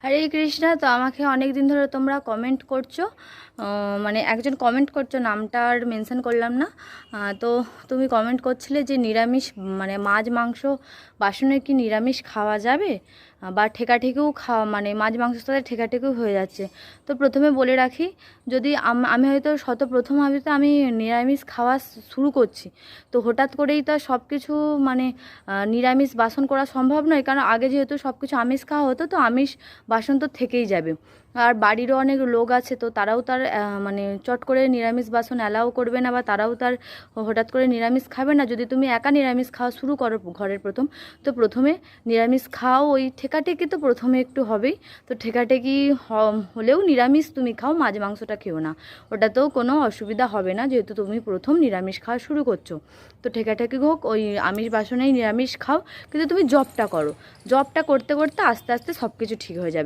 হরে কৃষ্ণা। তো আমাকে অনেক দিন ধরে তোমরা কমেন্ট করছো, মানে একজন কমেন্ট করছো, নামটা আর মেনশন করলাম না। তো তুমি কমেন্ট করছিলে যে নিরামিষ মানে মাছ মাংস বাসনে কি নিরামিষ খাওয়া যাবে, বা ঠেকাঠেকেও খাওয়া মানে মাছ মাংসের সাথে ঠেকাঠেকেও হয়ে যাচ্ছে। তো প্রথমে বলে রাখি, যদি আমি হয়তো প্রথম হয়তো আমি নিরামিষ খাওয়া শুরু করছি, তো হঠাৎ করেই তো সব কিছু মানে নিরামিষ বাসন করা সম্ভব নয়, কারণ আগে যেহেতু সব কিছু আমিষ খাওয়া হতো, তো আমিষ বাসন তো থেকেই যাবে। আর বাড়িরও অনেক লোক আছে, তো তারাও তার মানে চট করে নিরামিষ বাসন অ্যালাউ করবে না, বা তারাও তার হঠাৎ করে নিরামিষ খাবে না। যদি তুমি একা নিরামিষ খাওয়া শুরু করো ঘরের প্রথম, তো প্রথমে নিরামিষ খাও, ওই ঠেকাঠেকি তো প্রথমে একটু হবেই। তো ঠেকাঠেকি হলেও নিরামিষ তুমি খাও, মাছ মাংসটা খেও না, ওটাতেও কোনো অসুবিধা হবে না, যেহেতু তুমি প্রথম নিরামিষ খাওয়া শুরু করছো। তো ঠেকাঠেকি হোক, ওই আমিষ বাসনেই নিরামিষ খাও, কিন্তু তুমি জবটা করো। জবটা করতে করতে আস্তে আস্তে সব কিছু ঠিক হয়ে যাবে।